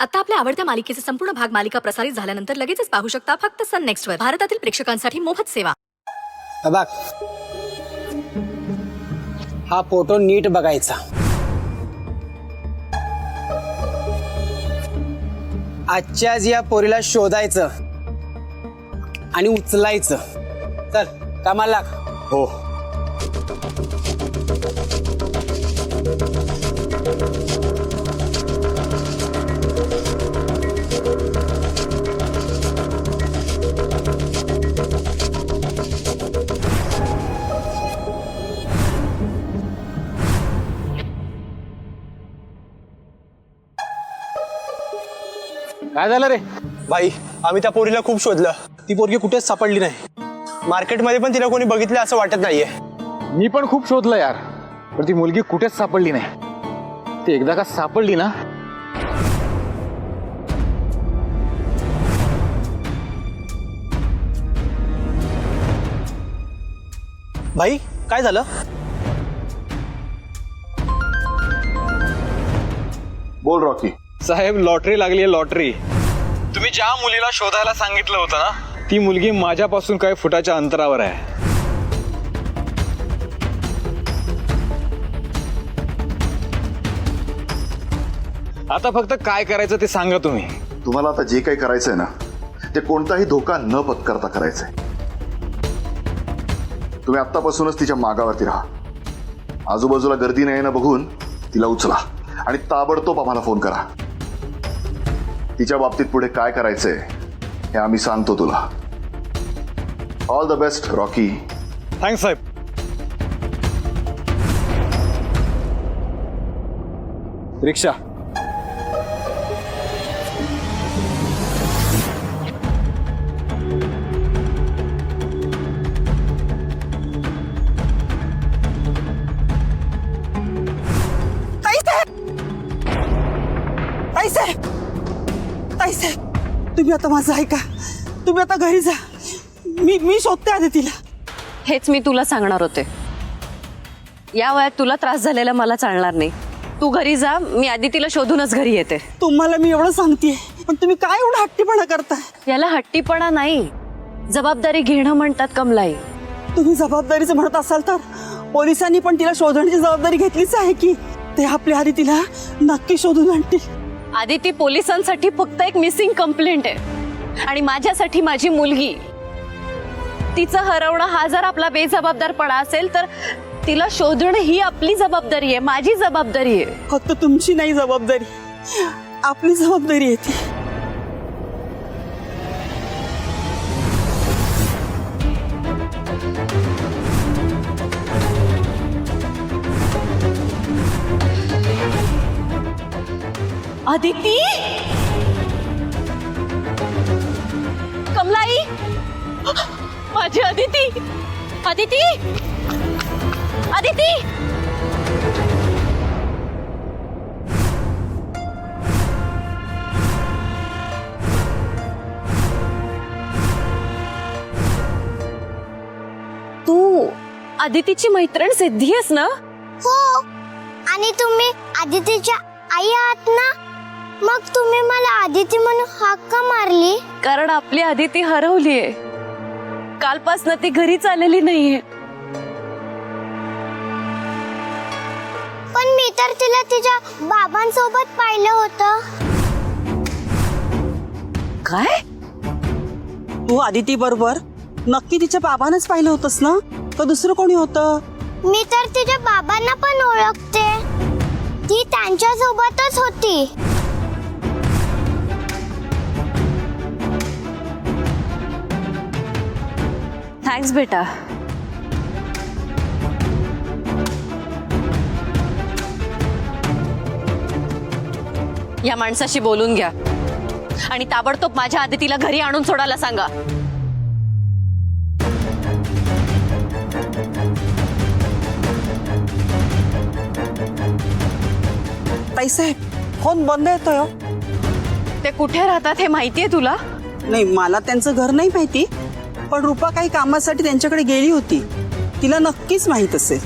आता आपल्या आवडत्या मालिकेचे संपूर्ण भाग मालिका प्रसारित झाल्यानंतर लगेचच पाहू शकता फक्त सन नेक्स्ट वर. भारतातील प्रेक्षकांसाठी मोफत सेवा. बघ, हा फोटो नीट बघायचा. आजच्याच या पोरीला शोधायचं आणि उचलायचं. चल कामाला लाग. हो. काय झालं रे? भाई, आम्ही त्या पोरीला खूप शोधलं. ती पोरगी कुठेच सापडली नाही. मार्केटमध्ये पण तिला कोणी बघितलं असं वाटत नाहीये. मी पण खूप शोधलं यार, पण ती मुलगी कुठेच सापडली नाही. ती एकदा का सापडली ना, भाई काय झालं? बोल रॉकी. साहेब लॉटरी लागली आहे, लॉटरी. तुम्ही ज्या मुलीला शोधायला सांगितलं होतं ना, ती मुलगी माझ्यापासून काही फुटाच्या अंतरावर आहे. आता फक्त काय करायचं ते सांगा तुम्ही. तुम्हाला आता जे काही करायचंय ना, ते कोणताही धोका न पत्करता करायचंय. तुम्ही आत्तापासूनच तिच्या मागावरती राहा. आजूबाजूला गर्दी नाही ना बघून तिला उचला आणि ताबडतोब आम्हाला फोन करा. तिच्या बाबतीत पुढे काय करायचंय हे आम्ही सांगतो तुला. All the best Rocky. Thanks साहेब. रिक्षा. ताईसाहेब, तुम्ही आता माझं ऐका. तुम्ही आता घरी जा. मी शोधते आधी तिला. हेच मी तुला सांगणार होते. या वयात तुला त्रास झालेला मला चालणार नाही. तू घरी जा, मी आधी तिला शोधूनच घरी येते. तुम्हाला मी एवढं सांगतेय, पण तुम्ही काय एवढा हट्टीपणा करताय? याला हट्टीपणा नाही, जबाबदारी घेणं म्हणतात कमलाई. तुम्ही जबाबदारीचं म्हणत असाल तर पोलिसांनी पण तिला शोधण्याची जबाबदारी घेतलीच आहे की. ते आपल्या आधी तिला नक्की शोधून आणतील. आदिती पोलिसांसाठी फक्त एक मिसिंग कंप्लेंट आहे, आणि माझ्यासाठी माझी मुलगी. तिचं हरवणं हा जर आपला बेजबाबदारपणा असेल तर तिला शोधणं ही आपली जबाबदारी आहे, माझी जबाबदारी आहे. फक्त तुमची नाही जबाबदारी, आपली जबाबदारी आहे ती. आदिती, कमलाई, माझी आदिती, आदिती, आदिती. तू आदितीची मैत्रीण सिद्धी आहेस ना? हो, आणि तुम्ही आदितीच्या आई आहात ना? मग तुम्ही मला आदिती म्हणून हाक का मारली? कारण आपली आदिती हरवलीये. कालपासनं ती घरीच आलेली नाहीये. पण मी तर तिला तिच्या बाबांसोबत पाहिलं होतं. काय? तू आदिती बरोबर नक्की तिच्या बाबांनाच पाहिलं होतंस ना? तर दुसरं कोणी होतं? मी तर तिच्या बाबांना पण ओळखते. ती त्यांच्या सोबतच होती. थँक्स बेटा. या माणसाशी बोलून घ्या आणि ताबडतोब माझ्या आदितीला घरी आणून सोडायला सांगा. ताईसाहेब, फोन बंद येतोय हो. ते कुठे राहतात हे माहितीये तुला? नाही, मला त्यांचं घर नाही माहिती, पण रूपा काही कामासाठी त्यांच्याकडे गेली होती. तिला नक्कीच माहित असेल.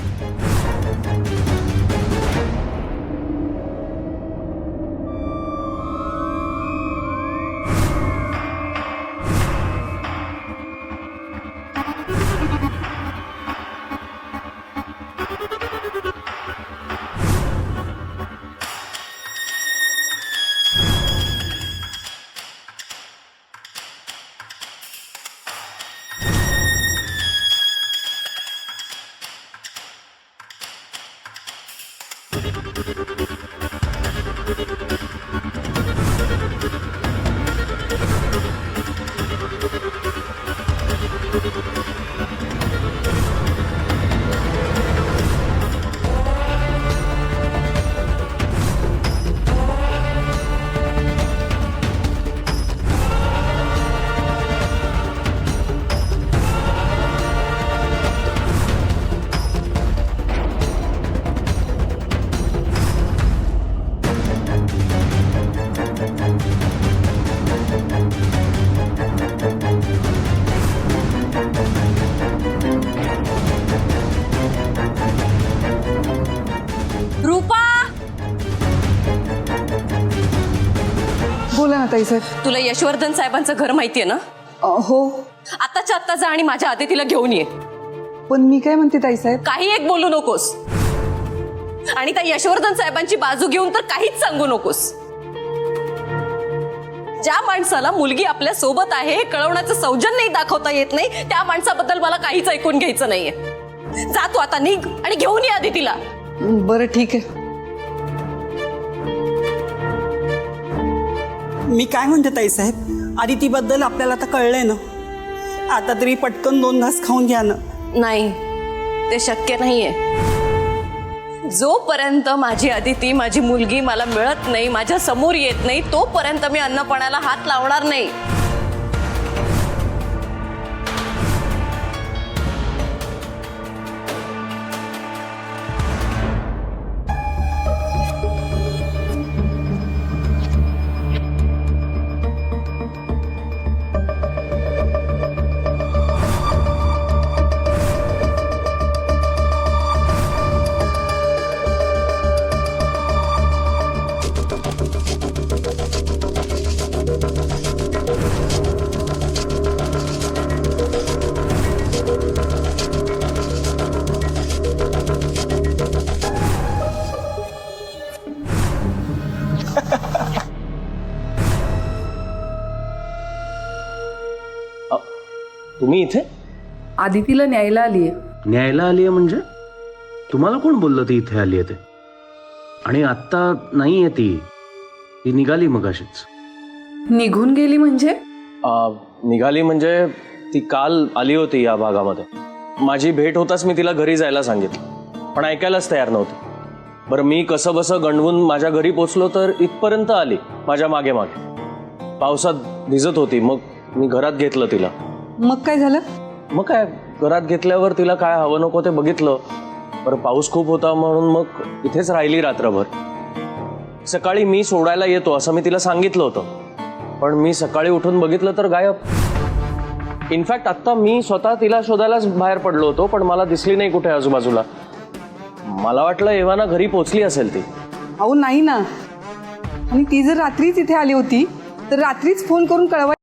बोला ना ताईसाहेब. तुला यशवर्धन साहेबांचं घर माहितीये ना? हो, आताच्या आत्ता जा आणि माझ्या आदितीला घेऊन ये. पण मी काय म्हणते ताईसाहेब, काही एक बोलू नकोस आणि त्या यशवर्धन साहेबांची बाजू घेऊन तर काहीच सांगू नकोस. ज्या माणसाला मुलगी आपल्या सोबत आहे हे कळवण्याचं सौजन्यही दाखवता येत नाही, त्या माणसाबद्दल मला काहीच ऐकून घ्यायचं नाहीये. जा तू आता, निघ आणि घेऊन ये आदितीला. बरं ठीक आहे. मी काय म्हणते ताईसाहेब, आदितीबद्दल आपल्याला आता कळलंय ना, आता तरी पटकन 2 घास खाऊन घ्या ना. नाही, ते शक्य नाहीये. जोपर्यंत माझी आदिती, माझी मुलगी मला मिळत नाही, माझ्या समोर येत नाही, तोपर्यंत मी अन्नपणाला हात लावणार नाही. तुम्ही इथे आदितीला न्यायला आलीये. न्यायला आलीये म्हणजे? तुम्हाला कोण बोललं ती इथे आलीये ते? आणि आत्ता नाहीये ती निघाली मगाशीच. निघून गेली म्हणजे? निघाली म्हणजे ती काल आली होती या भागामध्ये. माझी भेट होताच मी तिला घरी जायला सांगितलं, पण ऐकायलाच तयार नव्हती. बरं, मी कसं बसं गंडवून माझ्या घरी पोचलो तर इथपर्यंत आली माझ्या मागे मागे. पावसात भिजत होती, मग मी घरात घेतलं तिला. मग काय झालं? मग काय, घरात घेतल्यावर तिला काय हवं नको ते बघितलं. बरं, पाऊस खूप होता म्हणून मग इथेच राहिली रात्रभर. सकाळी मी सोडायला येतो असं मी तिला सांगितलं होतं, पण मी सकाळी उठून बघितलं तर गायब. इनफॅक्ट आत्ता मी स्वतः तिला शोधायलाच बाहेर पडलो होतो, पण मला दिसली नाही कुठे आजूबाजूला. मला वाटलं एव्हाना घरी पोचली असेल ती. अहो नाही ना, आणि ती जर रात्रीच इथे आली होती तर रात्रीच फोन करून कळवायला